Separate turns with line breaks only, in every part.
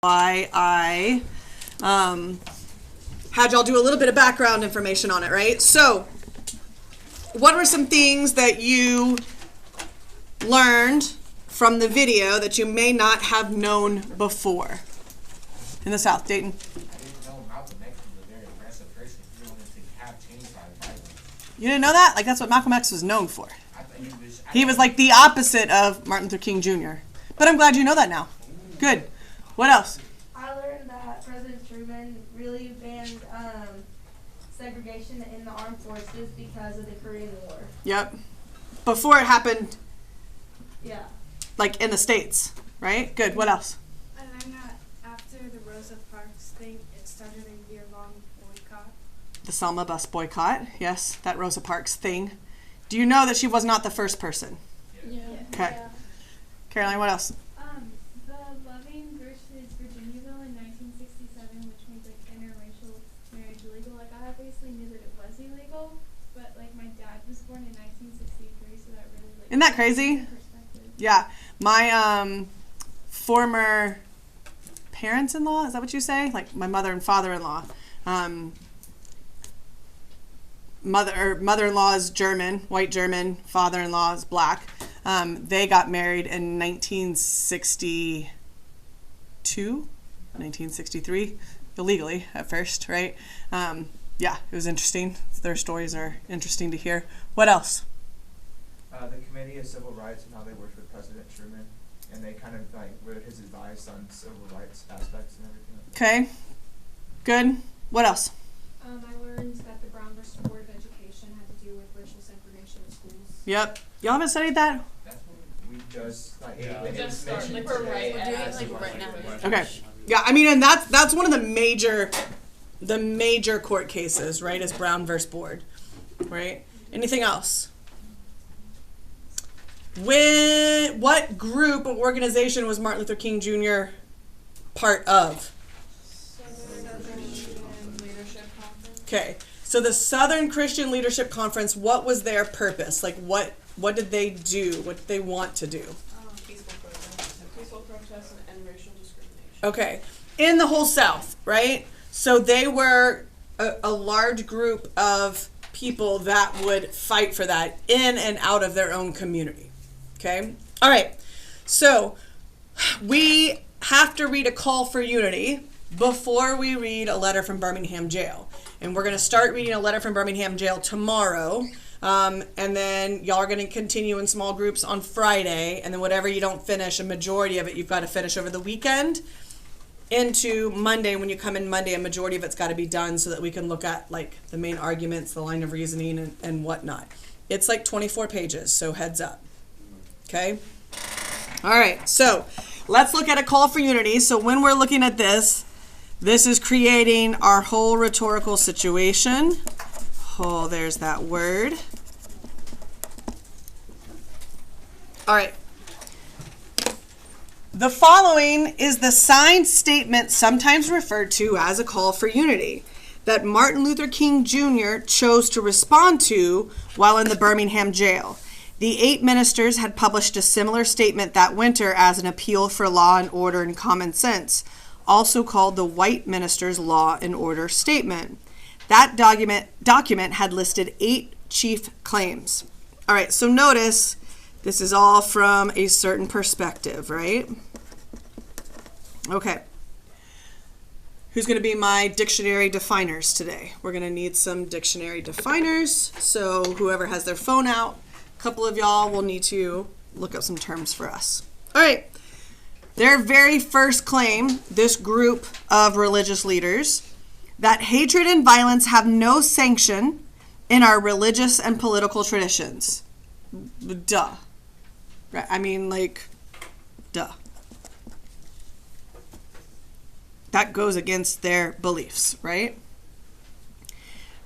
why I had y'all do a little bit of background information on it, right? So, what were some things that you learned from the video that you may not have known before? In the South, Dayton.
I didn't know Malcolm X was a very aggressive person. He wanted to have change by violence.
You didn't know that? Like, that's what Malcolm X was known for.
I thought
He was like the opposite of Martin Luther King Jr. But I'm glad you know that now. Good. What else?
I learned that President Truman really banned segregation in the armed forces because of the Korean War.
Yep. Before it happened,
Yeah.
like in the States, right? Good. What else?
I learned that after the Rosa Parks thing, it started a year-long boycott.
The Selma bus boycott. Yes, that Rosa Parks thing. Do you know that she was not the first person?
Yeah.
Okay. Caroline, what else?
The Loving versus Virginiaville in 1967, which made like interracial marriage illegal. Like I obviously knew that it was illegal, but like my dad was born in 1963, so that really like.
Isn't that crazy?
Perspective.
Yeah. My former parents-in-law, is that what you say? Like my mother and father-in-law. Mother-in-law is German, white German. Father-in-law is black. They got married in 1962, 1963, illegally at first, right? Yeah, it was interesting. Their stories are interesting to hear. What else?
The Committee of Civil Rights and how they worked with President Truman, and they kind of like wrote his advice on civil rights aspects and everything.
Okay, good. What else?
I learned that the Brown versus Board of Education had to do with racial segregation in schools.
Yep. Y'all haven't studied that?
That's what we just like.
Yeah.
It was mentioned
Like we're
today.
right at it, like right now.
Okay. Yeah, I mean, and that's one of the major court cases, right? Is Brown versus Board, right? Anything else? What group or organization was Martin Luther King Jr. part of?
Leadership Conference.
Okay, so the Southern Christian Leadership Conference, what was their purpose? Like, what did they do? What did they want to do?
Peaceful protest and end racial discrimination.
Okay, in the whole South, right? So they were a large group of people that would fight for that in and out of their own community. Okay, all right, so we have to read a call for unity before we read a letter from Birmingham jail. And we're going to start reading a letter from Birmingham jail tomorrow. And then y'all are going to continue in small groups on Friday. And then whatever you don't finish, a majority of it you've got to finish over the weekend into Monday. When you come in Monday, a majority of it's got to be done so that we can look at like the main arguments, the line of reasoning, and whatnot. It's like 24 pages, so heads up. Okay? All right, so let's look at a call for unity. So when we're looking at this is creating our whole rhetorical situation. Oh, there's that word. All right. The following is the signed statement, sometimes referred to as a call for unity, that Martin Luther King Jr. chose to respond to while in the Birmingham jail. The 8 ministers had published a similar statement that winter as an appeal for law and order and common sense, also called the White Ministers' Law and Order Statement. That document had listed 8 chief claims. All right, so notice this is all from a certain perspective, right? Okay. Who's going to be my dictionary definers today? We're going to need some dictionary definers, so whoever has their phone out, a couple of y'all will need to look up some terms for us. All right. Their very first claim, this group of religious leaders, that hatred and violence have no sanction in our religious and political traditions. Duh. Right? I mean, like, duh. That goes against their beliefs, right?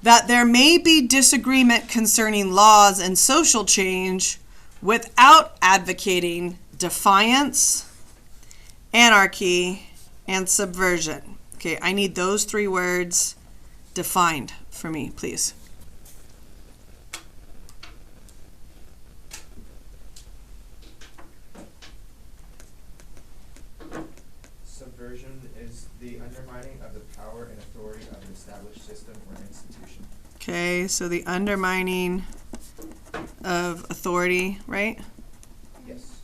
That there may be disagreement concerning laws and social change without advocating defiance, anarchy, and subversion. Okay, I need those 3 words defined for me, please.
Subversion is the undermining of the power and authority of an established system or institution.
Okay, so the undermining of authority, right?
Yes.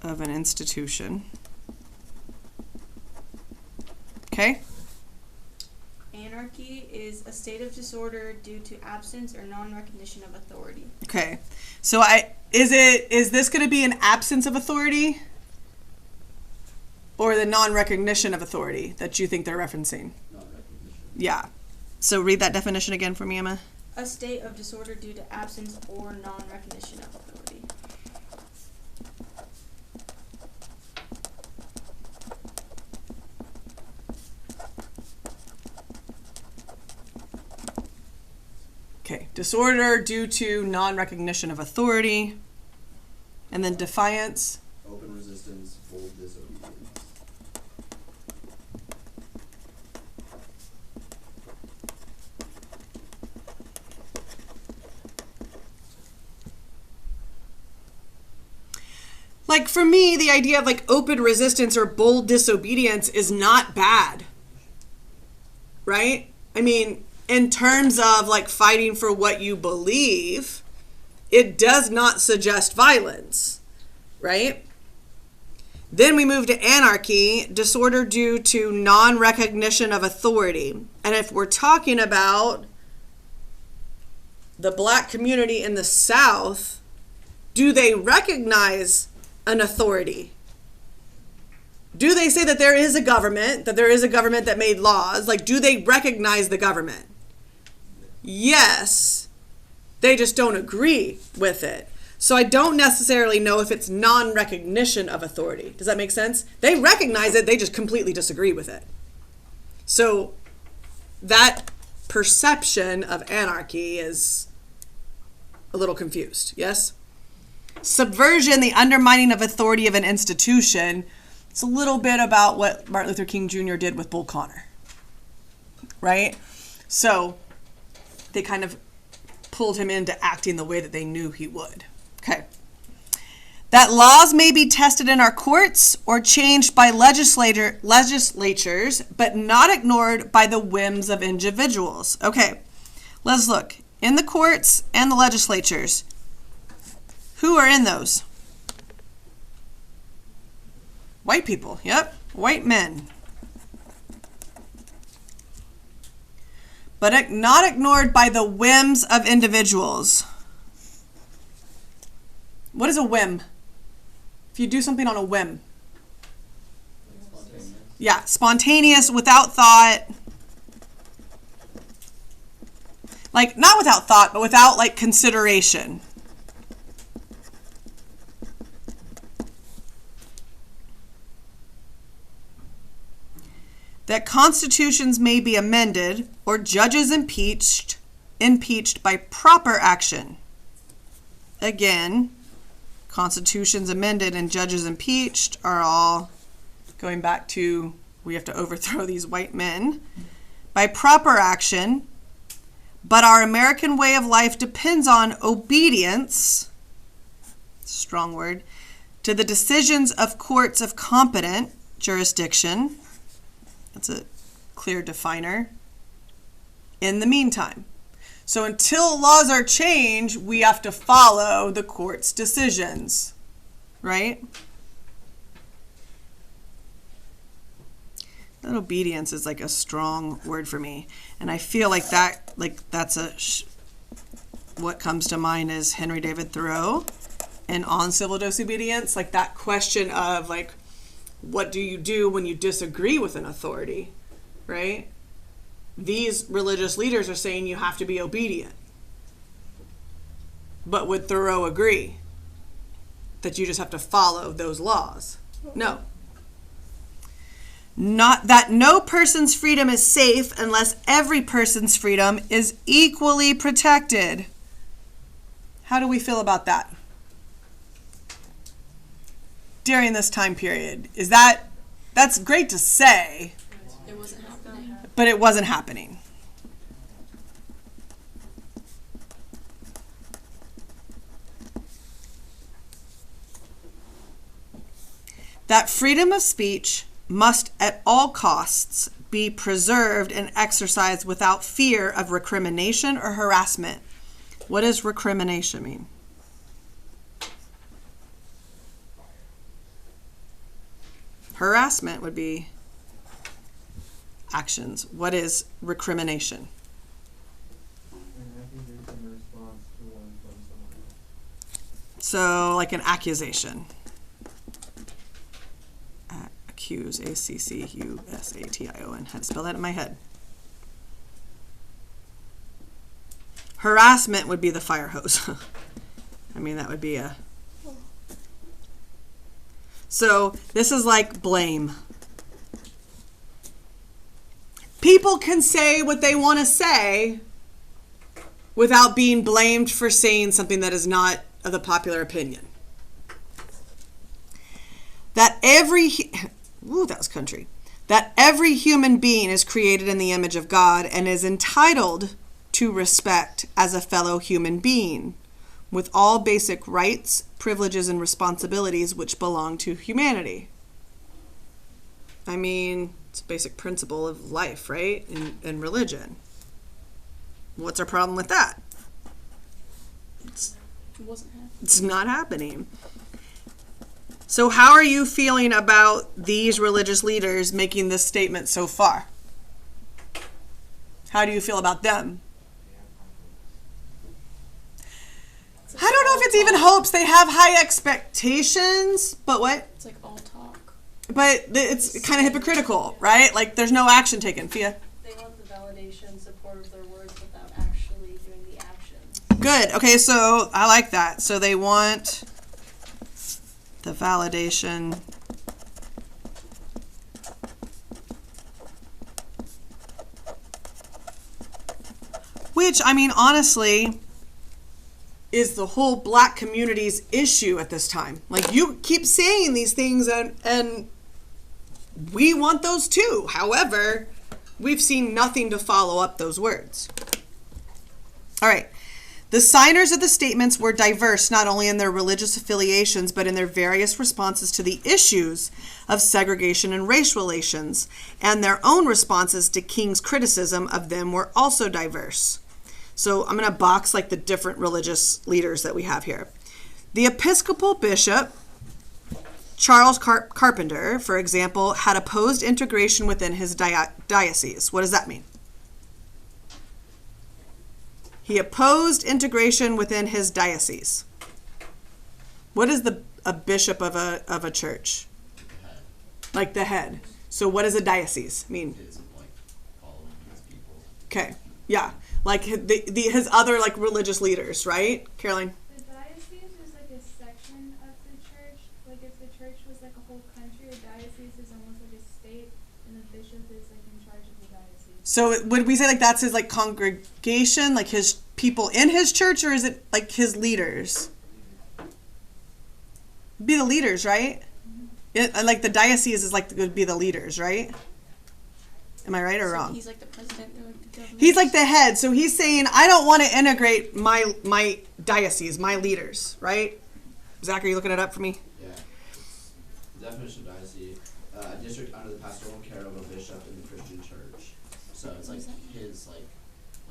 Of an institution. Okay?
Anarchy is a state of disorder due to absence or non-recognition of authority.
Okay. So is this going to be an absence of authority or the non-recognition of authority that you think they're referencing?
Non-recognition.
Yeah. So read that definition again for me, Emma.
A state of disorder due to absence or non-recognition of authority.
Okay. Disorder due to non-recognition of authority. And then defiance.
Open resistance, bold disobedience.
Like for me, the idea of like open resistance or bold disobedience is not bad. Right? I mean, in terms of like fighting for what you believe, it does not suggest violence, right? Then we move to anarchy, disorder due to non-recognition of authority. And if we're talking about the black community in the South, do they recognize an authority? Do they say that there is a government, that made laws? Like, do they recognize the government? Yes. They just don't agree with it. So I don't necessarily know if it's non-recognition of authority. Does that make sense? They recognize it, they just completely disagree with it. So that perception of anarchy is a little confused, yes? Subversion, the undermining of authority of an institution. It's a little bit about what Martin Luther King Jr. did with Bull Connor, right? So they kind of pulled him into acting the way that they knew he would. Okay. That laws may be tested in our courts or changed by legislatures, but not ignored by the whims of individuals. Okay, let's look. In the courts and the legislatures, who are in those? White people, yep, white men. But not ignored by the whims of individuals. What is a whim? If you do something on a whim.
Spontaneous.
Yeah, spontaneous, without thought. Like, not without thought, but without, like, consideration. That constitutions may be amended or judges impeached by proper action. Again, constitutions amended and judges impeached are all going back to we have to overthrow these white men by proper action. But our American way of life depends on obedience, strong word, to the decisions of courts of competent jurisdiction. That's a clear definer. In the meantime. So until laws are changed, we have to follow the court's decisions, right? That obedience is like a strong word for me. And I feel like that's what comes to mind is Henry David Thoreau and on civil disobedience, like that question of like, what do you do when you disagree with an authority, right? These religious leaders are saying you have to be obedient. But would Thoreau agree that you just have to follow those laws? No. Not that no person's freedom is safe unless every person's freedom is equally protected. How do we feel about that? During this time period. That's great to say,
It wasn't happening.
but it wasn't happening. that freedom of speech must at all costs be preserved and exercised without fear of recrimination or harassment. What does recrimination mean? Harassment would be actions. What is recrimination? So, like an accusation. Accuse, A-C-C-U-S-A-T-I-O-N. Had to spell that in my head. Harassment would be the fire hose. I mean, that would be a... So, this is like blame. People can say what they want to say without being blamed for saying something that is not of the popular opinion. That every human being is created in the image of God and is entitled to respect as a fellow human being, with all basic rights, privileges, and responsibilities which belong to humanity. I mean, it's a basic principle of life, right? In religion. What's our problem with that? It's not happening. So how are you feeling about these religious leaders making this statement so far? How do you feel about them? I don't know if it's even hopes. They have high expectations, but what?
It's like all talk.
But it's kind of hypocritical, right? Like there's no action taken. Fia?
They want the validation, support of their words without actually doing the actions.
Good. Okay, so I like that. So they want the validation which, I mean, honestly, is the whole black community's issue at this time. Like, you keep saying these things and we want those too. However, we've seen nothing to follow up those words. All right. The signers of the statements were diverse not only in their religious affiliations, but in their various responses to the issues of segregation and race relations, and their own responses to King's criticism of them were also diverse. So I'm going to box like the different religious leaders that we have here. The Episcopal bishop, Charles Carpenter, for example, had opposed integration within his diocese. What does that mean? He opposed integration within his diocese. What is a bishop of a church? Like the head. So what does a diocese mean? Okay, yeah. Like his other like religious leaders, right? Caroline?
The diocese is like a section of the church. Like if the church was like a whole country, a diocese is almost like a state, and the bishop is like in charge of the diocese.
So would we say like that's his like congregation, like his people in his church, or is it like his leaders? It'd be the leaders, right? Mm-hmm. Like the diocese is like would be the leaders, right? Am I right or wrong?
He's like the president. They're like the governor.
He's like the head. So he's saying, I don't want to integrate my diocese, my leaders, right? Zach, are you looking it up for me?
Yeah. The definition of diocese, a district under the pastoral care of a bishop in the Christian church. So it's like his like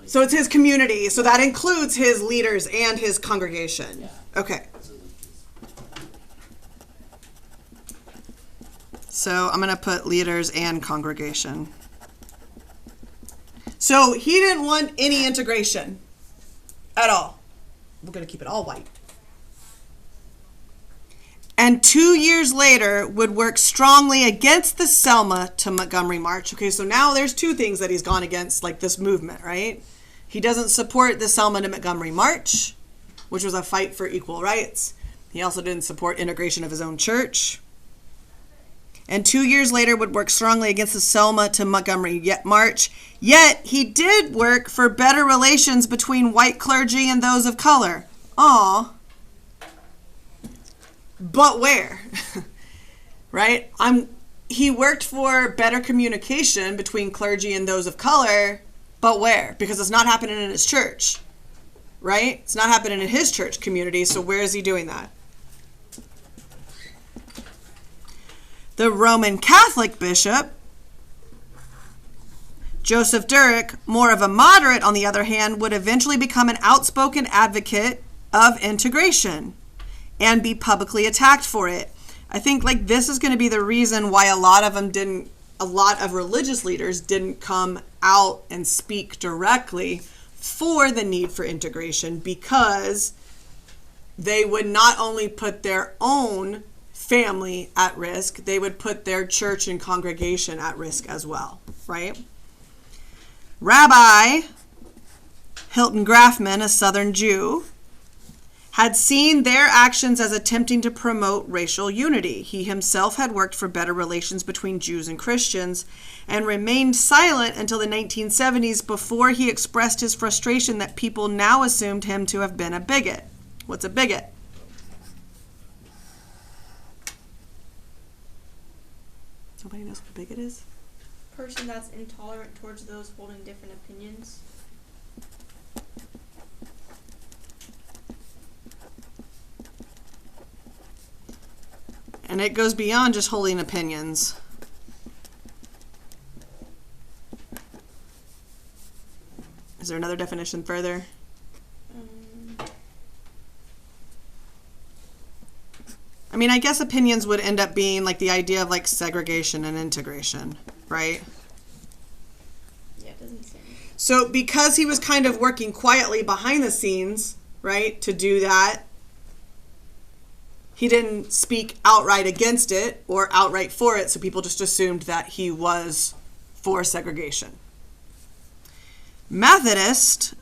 so it's his community. So that includes his leaders and his congregation.
Yeah.
Okay. So I'm going to put leaders and congregation. So he didn't want any integration at all. We're going to keep it all white. And 2 years later would work strongly against the Selma to Montgomery March. Okay, so now there's two things that he's gone against, like this movement, right? He doesn't support the Selma to Montgomery March, which was a fight for equal rights. He also didn't support integration of his own church. And 2 years later would work strongly against the Selma to Montgomery March. Yet he did work for better relations between white clergy and those of color. Aw. But where? Right? He worked for better communication between clergy and those of color, but where? Because it's not happening in his church. Right? It's not happening in his church community, so where is he doing that? The Roman Catholic bishop, Joseph Durek, more of a moderate, on the other hand, would eventually become an outspoken advocate of integration and be publicly attacked for it. I think like this is going to be the reason why a lot of religious leaders didn't come out and speak directly for the need for integration, because they would not only put their own family at risk, they would put their church and congregation at risk as well, right? Rabbi Hilton Grafman, a Southern Jew, had seen their actions as attempting to promote racial unity. He himself had worked for better relations between Jews and Christians and remained silent until the 1970s before he expressed his frustration that people now assumed him to have been a bigot. What's a bigot? Nobody knows what a bigot is?
Person that's intolerant towards those holding different opinions.
And it goes beyond just holding opinions. Is there another definition further? I mean, I guess opinions would end up being like the idea of like segregation and integration, right?
Yeah, it doesn't say.
So because he was kind of working quietly behind the scenes, right, to do that, he didn't speak outright against it or outright for it, so people just assumed that he was for segregation. Methodist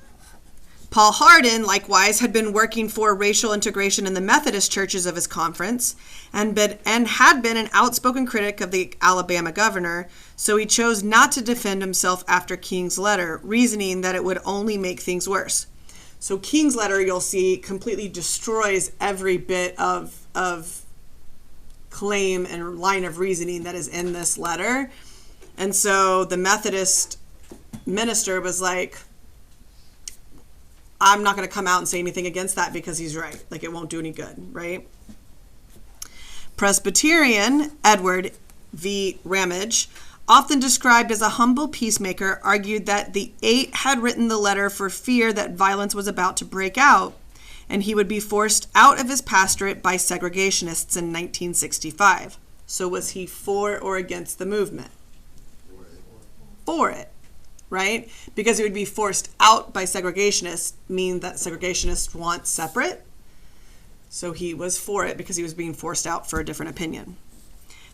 Paul Hardin, likewise, had been working for racial integration in the Methodist churches of his conference and had been an outspoken critic of the Alabama governor, so he chose not to defend himself after King's letter, reasoning that it would only make things worse. So King's letter, you'll see, completely destroys every bit of claim and line of reasoning that is in this letter. And so the Methodist minister was like, I'm not going to come out and say anything against that because he's right. Like, it won't do any good, right? Presbyterian Edward V. Ramage, often described as a humble peacemaker, argued that the 8 had written the letter for fear that violence was about to break out, and he would be forced out of his pastorate by segregationists in 1965. So was he for or against the movement? For it. Right? Because it would be forced out by segregationists, mean that segregationists want separate. So he was for it because he was being forced out for a different opinion.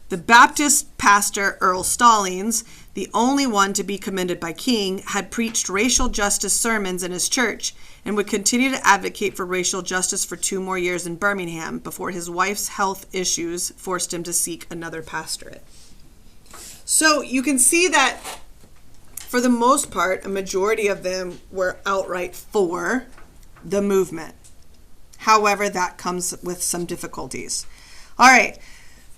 The Baptist pastor Earl Stallings, the only one to be commended by King, had preached racial justice sermons in his church and would continue to advocate for racial justice for 2 more years in Birmingham before his wife's health issues forced him to seek another pastorate. So you can see that for the most part, a majority of them were outright for the movement. However, that comes with some difficulties. All right,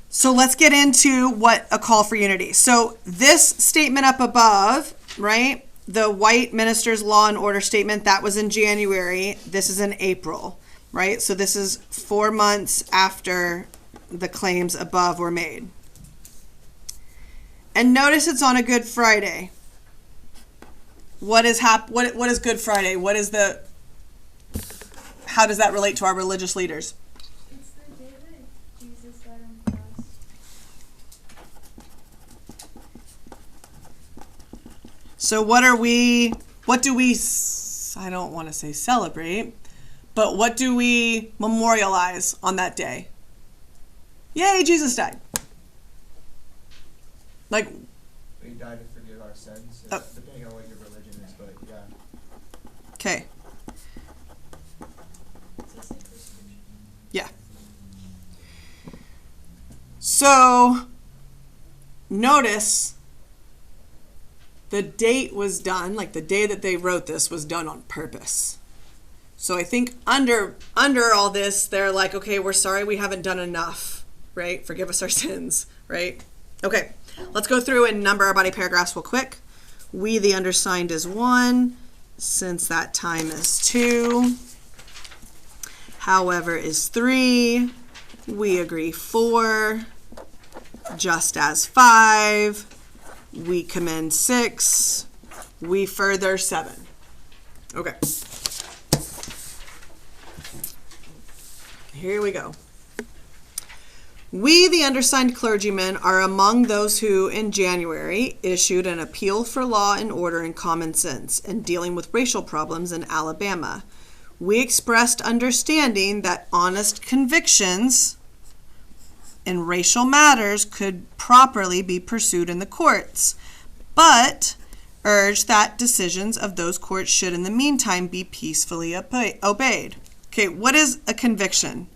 so let's get into what a call for unity. So this statement up above, right, the white minister's law and order statement, that was in January. This is in April, right? So this is 4 months after the claims above were made. And notice it's on a Good Friday. What is Good Friday? How does that relate to our religious leaders?
It's the day that Jesus died on the cross.
So I don't want to say celebrate, but what do we memorialize on that day? Yay, Jesus died. Like,
He died to forgive our sins, depending on what your religion is, but yeah.
okay. Yeah. So, notice the date was done, like the day that they wrote this was done on purpose. So I think under all this, they're like, okay, we're sorry we haven't done enough, right? Forgive us our sins, right? Okay, let's go through and number our body paragraphs real quick. We, the undersigned, is 1. Since that time is 2. However is 3. We agree 4. just as 5, we commend 6, we further 7. Okay. Here we go. We, the undersigned clergymen, are among those who, in January, issued an appeal for law and order and common sense in dealing with racial problems in Alabama. We expressed understanding that honest convictions in racial matters could properly be pursued in the courts, but urged that decisions of those courts should in the meantime be peacefully obeyed. Okay, what is a conviction?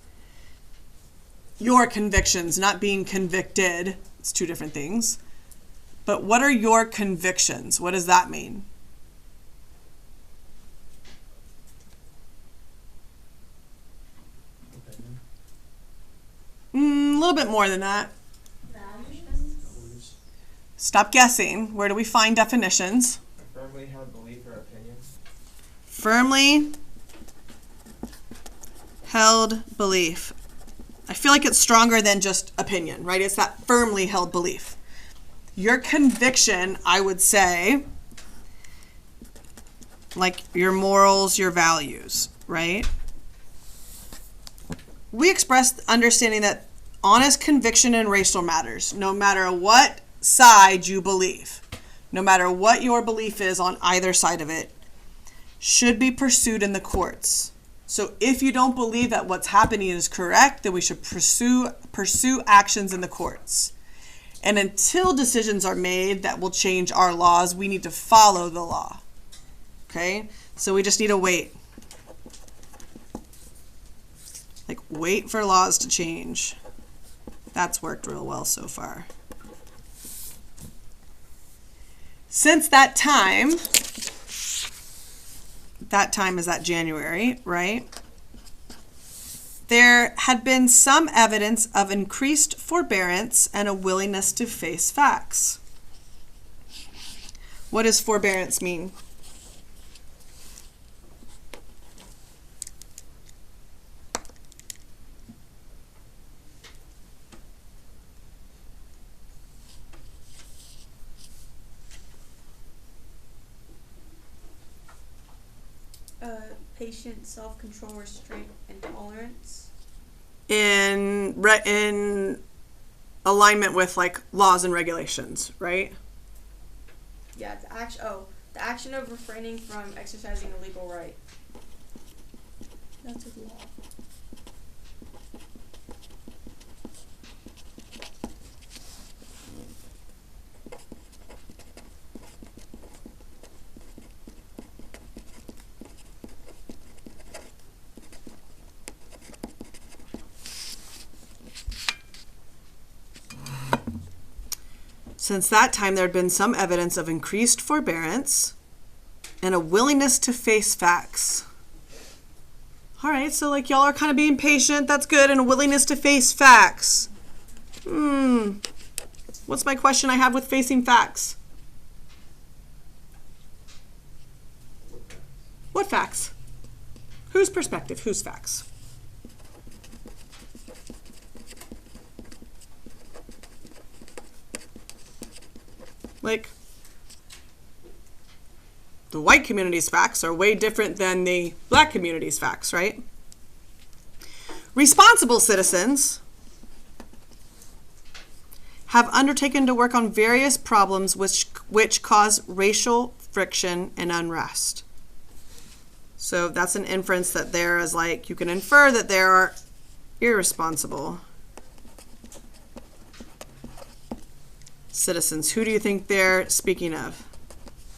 Your convictions, not being convicted. It's two different things. But what are your convictions? What does that mean? A little bit more than that. Stop guessing. Where do we find definitions?
A firmly held belief or opinion.
Firmly held belief. I feel like it's stronger than just opinion, right? It's that firmly held belief. Your conviction, I would say, like your morals, your values, right? We express understanding that honest conviction in racial matters, no matter what side you believe, no matter what your belief is on either side of it, should be pursued in the courts. So if you don't believe that what's happening is correct, then we should pursue actions in the courts. And until decisions are made that will change our laws, we need to follow the law. Okay? So we just need to wait. Like, wait for laws to change. That's worked real well so far. Since that time is that January, right? There had been some evidence of increased forbearance and a willingness to face facts. What does forbearance mean?
Patience, self-control, restraint, and tolerance.
In alignment with like laws and regulations, right?
Yeah, the action of refraining from exercising a legal right. That's a law.
Since that time, there had been some evidence of increased forbearance and a willingness to face facts. All right, so like y'all are kind of being patient. That's good. And a willingness to face facts. What's my question I have with facing facts? What facts? Whose perspective? Whose facts? Like, the white community's facts are way different than the black community's facts, right? Responsible citizens have undertaken to work on various problems which cause racial friction and unrest. So that's an inference that there is like, you can infer that there are irresponsible citizens. Who do you think they're speaking of?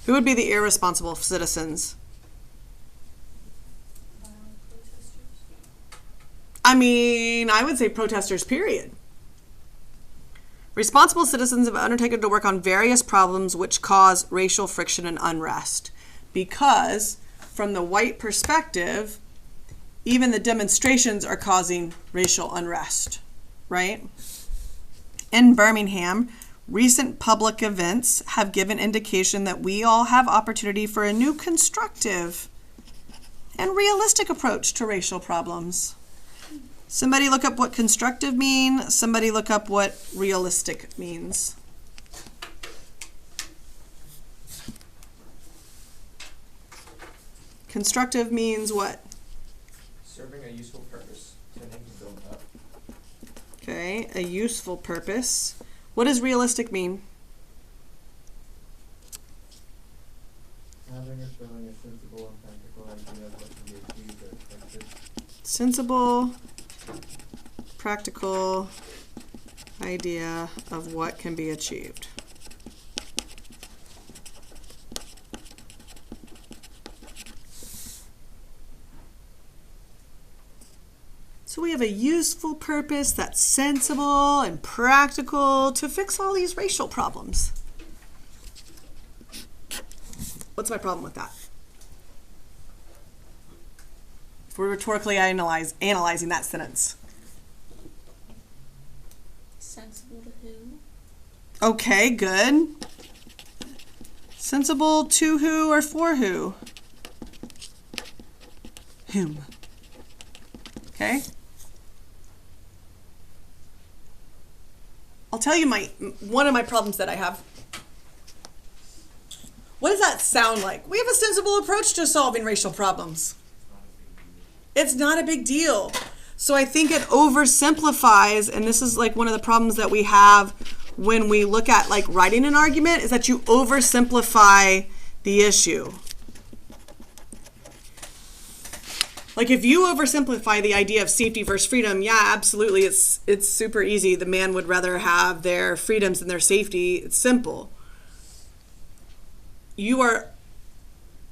Who would be the irresponsible citizens? I mean, I would say protesters, period. Responsible citizens have undertaken to work on various problems which cause racial friction and unrest. Because, from the white perspective, even the demonstrations are causing racial unrest, right? In Birmingham, recent public events have given indication that we all have opportunity for a new constructive and realistic approach to racial problems. Somebody look up what constructive means. Somebody look up what realistic means. Constructive means what?
Serving a useful purpose, tending to build up.
Okay, a useful purpose. What does realistic mean?
Having or showing a sensible and practical idea of what can be achieved or expected.
Sensible, practical idea of what can be achieved. So we have a useful purpose that's sensible and practical to fix all these racial problems. What's my problem with that? If we're rhetorically analyzing that sentence.
Sensible to who?
Okay, good. Sensible to who or for who? Whom. Okay? I'll tell you one of my problems that I have. What does that sound like? We have a sensible approach to solving racial problems. It's not a big deal. So I think it oversimplifies, and this is like one of the problems that we have when we look at like writing an argument, is that you oversimplify the issue. Like if you oversimplify the idea of safety versus freedom, yeah, absolutely, it's super easy. The man would rather have their freedoms than their safety. It's simple. You are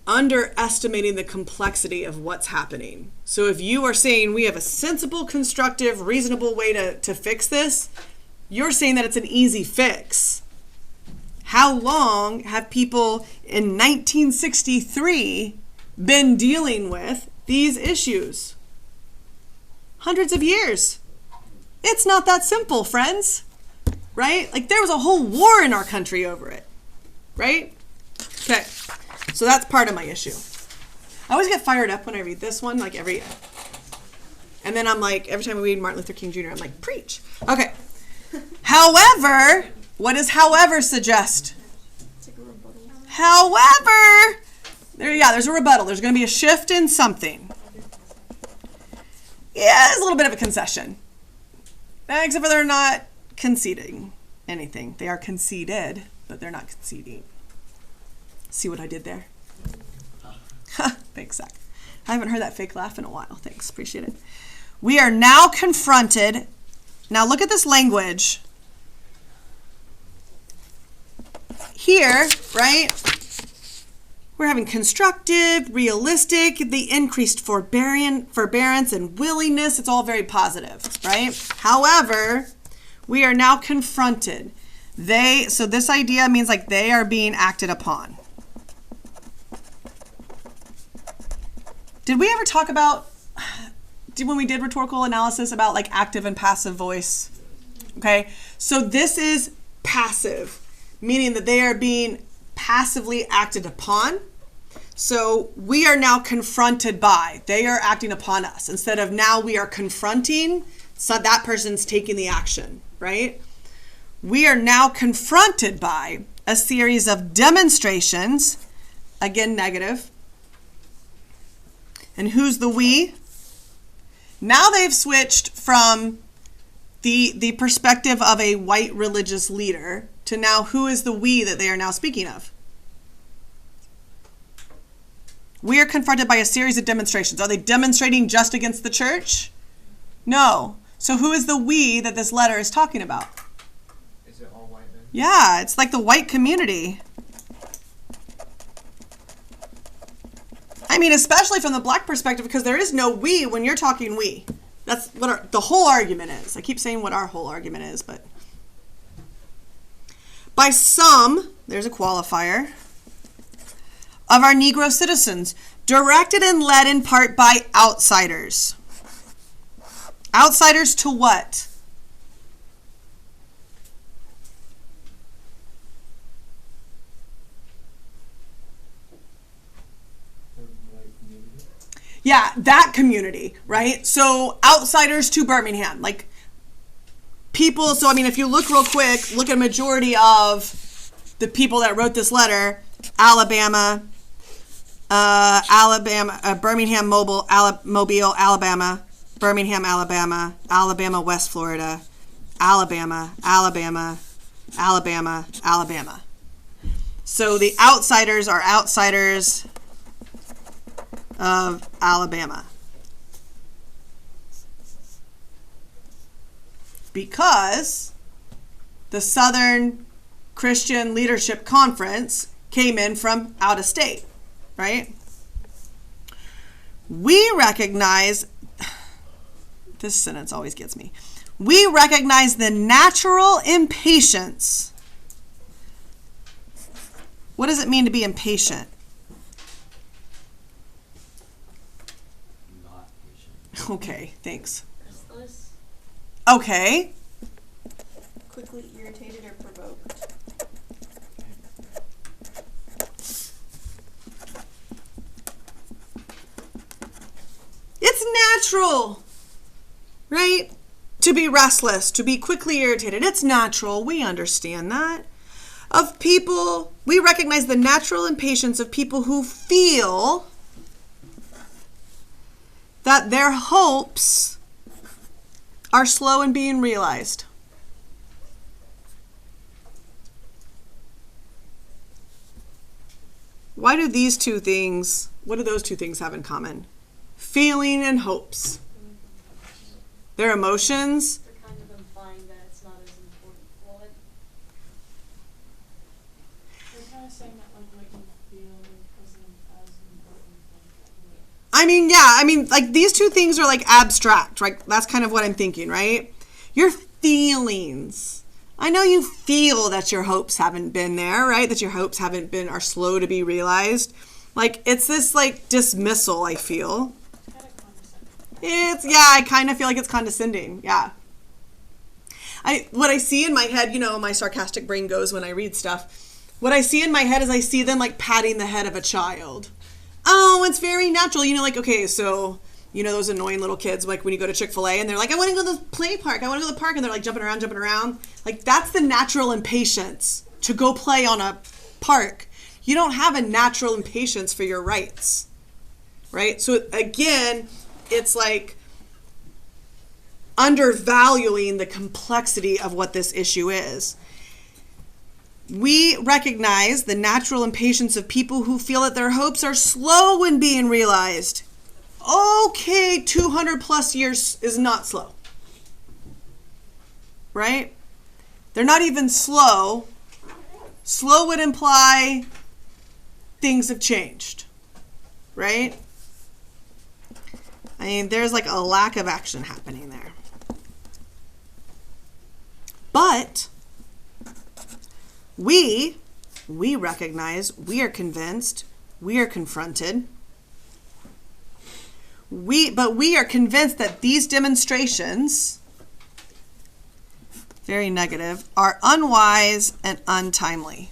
underestimating the complexity of what's happening. So if you are saying we have a sensible, constructive, reasonable way to fix this, you're saying that it's an easy fix. How long have people in 1963 been dealing with these issues? Hundreds of years. It's not that simple, friends. Right? Like there was a whole war in our country over it. Right? Okay. So that's part of my issue. I always get fired up when I read this one, and then I'm like, every time we read Martin Luther King Jr., I'm like, preach. Okay. However, what does however suggest?
It's like a rebuttal.
However, there's a rebuttal. There's going to be a shift in something. Yeah, it's a little bit of a concession. Except for they're not conceding anything. They are conceded, but they're not conceding. See what I did there? Thanks, Zach. I haven't heard that fake laugh in a while. Thanks, appreciate it. We are now confronted. Now look at this language. Here, right? We're having constructive, realistic, the increased forbearance and willingness. It's all very positive, right? However, we are now confronted. So this idea means like they are being acted upon. Did we ever talk about, when we did rhetorical analysis, about like active and passive voice? Okay, so this is passive, meaning that they are being passively acted upon. So we are now confronted by, they are acting upon us. Instead of now we are confronting, so that person's taking the action, right? We are now confronted by a series of demonstrations, again negative. And who's the we? Now they've switched from the perspective of a white religious leader to now who is the we that they are now speaking of? We are confronted by a series of demonstrations. Are they demonstrating just against the church? No. So who is the we that this letter is talking about?
Is it all white men?
Yeah, it's like the white community. I mean, especially from the black perspective, because there is no we when you're talking we. That's what the whole argument is. I keep saying what our whole argument is, but by some, there's a qualifier, of our Negro citizens, directed and led in part by outsiders. Outsiders to what? Yeah, that community, right? So outsiders to Birmingham, like people. So I mean, if you look real quick, look at a majority of the people that wrote this letter: Alabama, Birmingham, Mobile, Alabama, Birmingham, Alabama, Alabama, West Florida, Alabama, Alabama, Alabama, Alabama. So the outsiders are outsiders of Alabama. Because the Southern Christian Leadership Conference came in from out of state, right? We recognize, this sentence always gets me. We recognize the natural impatience. What does it mean to be impatient?
Not patient.
Okay, thanks.
Restless,
Okay.
Quickly irritated or provoked.
It's natural, right? To be restless, to be quickly irritated. It's natural. We understand that. Of people, we recognize the natural impatience of people who feel that their hopes are slow in being realized. What do those two things have in common? Feeling and hopes. Their emotions.
they're kind of implying that it's not as important. Well,
They're kind of saying that like what you feel isn't as important
Like these two things are like abstract, right? That's kind of what I'm thinking, right? Your feelings. I know you feel that your hopes haven't been there, right? That your hopes are slow to be realized. Like it's this like dismissal, I feel.
It's kind of condescending.
I kind of feel like it's condescending. Yeah. What I see in my head, my sarcastic brain goes when I read stuff. What I see in my head is I see them like patting the head of a child. Oh, it's very natural. Okay, so, those annoying little kids, like when you go to Chick-fil-A and they're like, I want to go to the play park. I want to go to the park. And they're like jumping around. Like that's the natural impatience to go play on a park. You don't have a natural impatience for your rights, right? So again, it's like undervaluing the complexity of what this issue is. We recognize the natural impatience of people who feel that their hopes are slow in being realized. Okay, 200 plus years is not slow, right? They're not even slow. Slow would imply things have changed, right? There's like a lack of action happening there. But we recognize, we are convinced, we are confronted. But we are convinced that these demonstrations, very negative, are unwise and untimely.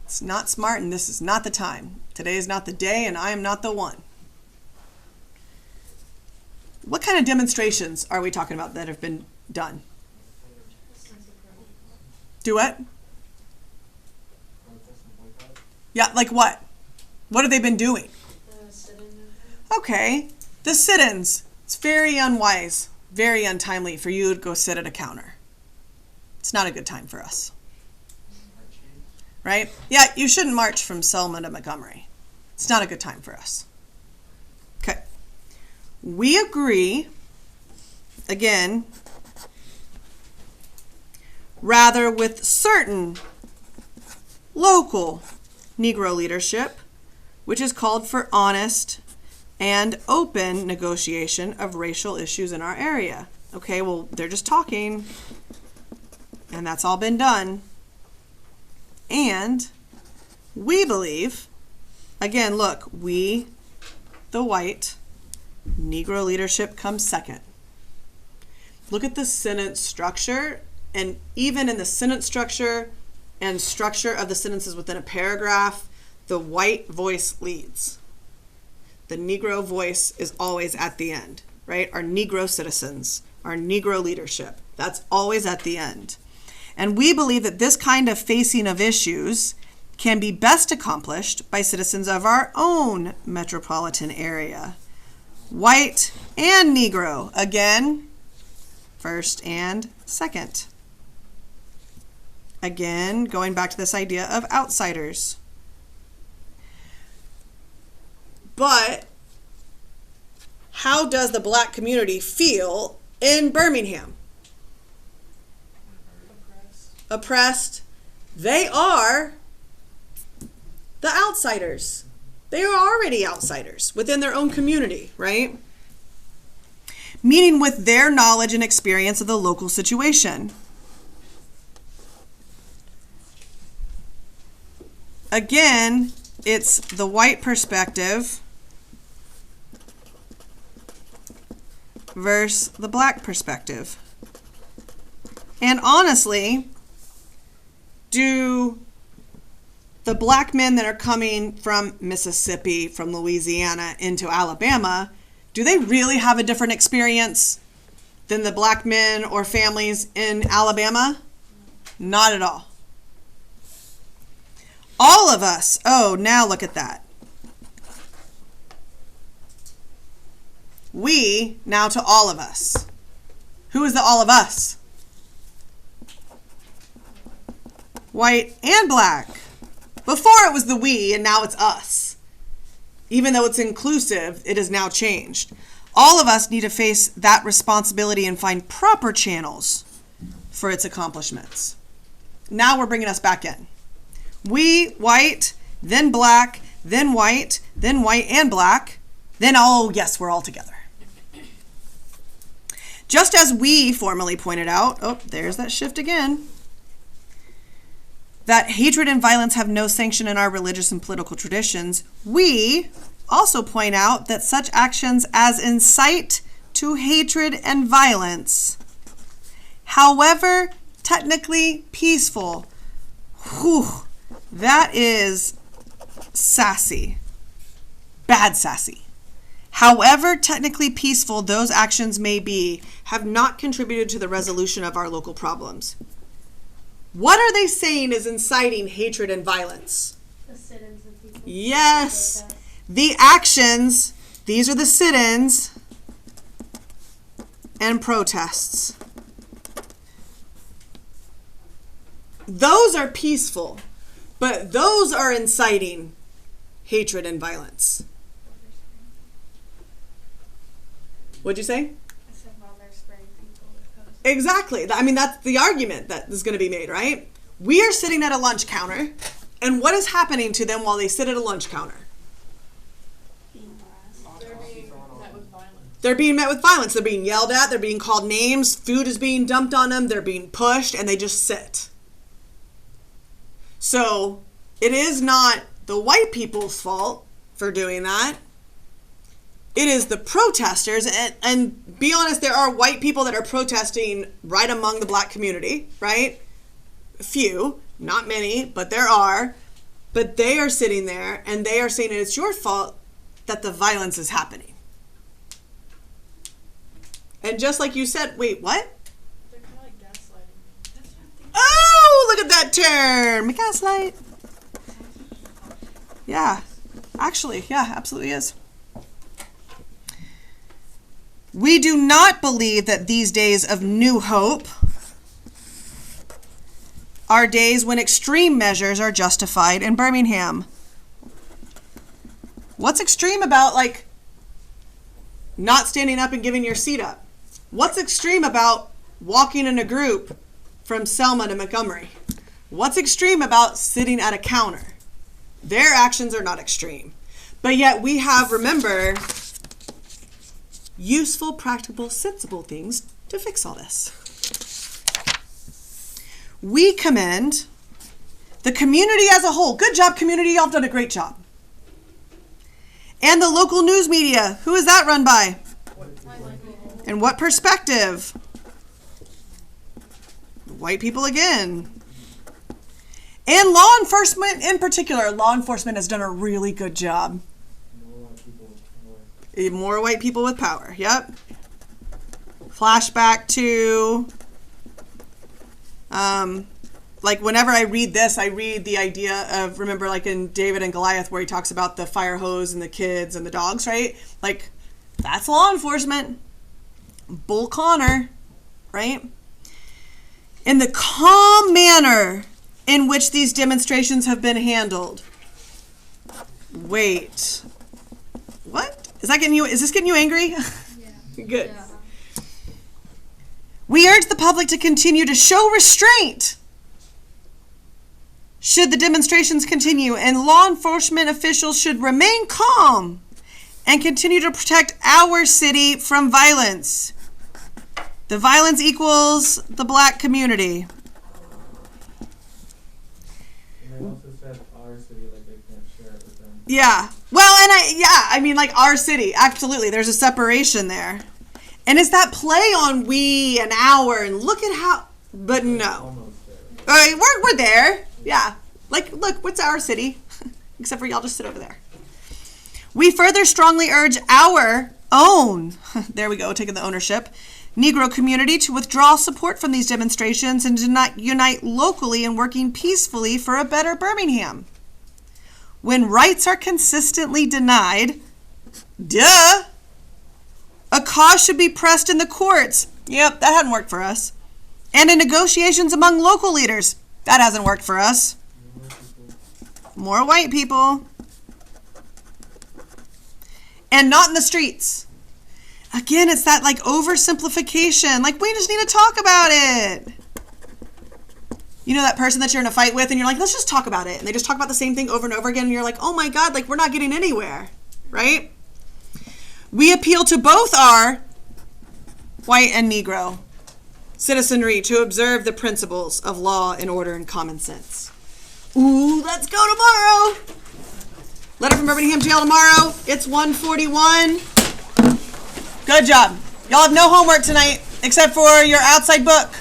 It's not smart and this is not the time. Today is not the day and I am not the one. What kind of demonstrations are we talking about that have been done? Do what? Yeah, like what? What have they been doing? Okay, the sit-ins. It's very unwise, very untimely for you to go sit at a counter. It's not a good time for us. Right? Yeah, you shouldn't march from Selma to Montgomery. It's not a good time for us. Okay. We agree, again, rather with certain local Negro leadership, which is called for honest and open negotiation of racial issues in our area. Okay, well, they're just talking, and that's all been done. And we believe, again, look, we, the white, Negro leadership comes second. Look at the sentence structure, and even in the sentence structure and structure of the sentences within a paragraph, the white voice leads. the Negro voice is always at the end, right? Our Negro citizens, our Negro leadership, that's always at the end. And we believe that this kind of facing of issues can be best accomplished by citizens of our own metropolitan area. White and Negro, again, first and second. Again, going back to this idea of outsiders. But how does the black community feel in Birmingham? Oppressed. They are the outsiders. They are already outsiders within their own community, right? Meaning with their knowledge and experience of the local situation. Again, it's the white perspective versus the black perspective. And honestly, do the black men that are coming from Mississippi, from Louisiana into Alabama, do they really have a different experience than the black men or families in Alabama? Not at all. All of us, oh, now look at that. We, now to all of us. Who is the all of us? White and black. Before it was the we, and now it's us. Even though it's inclusive, it has now changed. All of us need to face that responsibility and find proper channels for its accomplishments. Now we're bringing us back in. We, white, then black, then white and black, then, oh, yes, we're all together. Just as we formally pointed out, oh, there's that shift again, that hatred and violence have no sanction in our religious and political traditions, we also point out that such actions as incite to hatred and violence, however technically peaceful, that is sassy, bad sassy. However technically peaceful those actions may be, have not contributed to the resolution of our local problems. What are they saying is inciting hatred and violence?
The sit-ins of people.
Yes. The actions, these are the sit-ins and protests. Those are peaceful, but those are inciting hatred and violence. What'd you say?
I said while they're spraying people with hoses.
Exactly. I mean, that's the argument that is going to be made, right? We are sitting at a lunch counter, and what is happening to them while they sit at a lunch counter?
They're being met with violence.
They're being met with violence. They're being yelled at. They're being called names. Food is being dumped on them. They're being pushed, and they just sit. So it is not the white people's fault for doing that. It is the protesters, and be honest, there are white people that are protesting right among the black community, right? Few, not many, but there are. But they are sitting there, and they are saying it's your fault that the violence is happening. And just like you said, wait, what?
They're kind of like gaslighting me. That's what I'm thinking.
Oh, look at that term. Gaslight. Yeah, actually, yeah, absolutely is. We do not believe that these days of new hope are days when extreme measures are justified in Birmingham. What's extreme about, like, not standing up and giving your seat up? What's extreme about walking in a group from Selma to Montgomery? What's extreme about sitting at a counter? Their actions are not extreme. But yet we have, remember, useful, practical, sensible things to fix all this. We commend the community as a whole. Good job, community. Y'all have done a great job. And the local news media. Who is that run by? And what perspective? White people again. And law enforcement in particular. Law enforcement has done a really good job.
I know a lot of people, a
More white people with power. Yep. Flashback to, like whenever I read this, I read the idea of, remember like in David and Goliath where he talks about the fire hose and the kids and the dogs, right? Like that's law enforcement. Bull Connor, right? In the calm manner in which these demonstrations have been handled. Wait. What? Is this getting you angry?
Yeah.
Good.
Yeah.
We urge the public to continue to show restraint should the demonstrations continue, and law enforcement officials should remain calm and continue to protect our city from violence. The violence equals the black community.
And they also said our city, like they can't share it with them.
Yeah. Well, and I mean like our city, absolutely. There's a separation there. And it's that play on we and our and look at how, but no.
Almost there.
We're there. Yeah. Like, look, what's our city? Except for y'all just sit over there. We further strongly urge our own, there we go, taking the ownership, Negro community to withdraw support from these demonstrations and to not unite locally in working peacefully for a better Birmingham. When rights are consistently denied, duh, a cause should be pressed in the courts. Yep, that hadn't worked for us. And in negotiations among local leaders. That hasn't worked for us. More white people. And not in the streets. Again, it's that like oversimplification. Like, we just need to talk about it. You know that person that you're in a fight with and you're like, let's just talk about it. And they just talk about the same thing over and over again. And you're like, oh my God, like we're not getting anywhere. Right? We appeal to both our white and Negro citizenry to observe the principles of law and order and common sense. Ooh, let's go tomorrow. Letter from Birmingham Jail tomorrow. It's 1:41. Good job. Y'all have no homework tonight except for your outside book.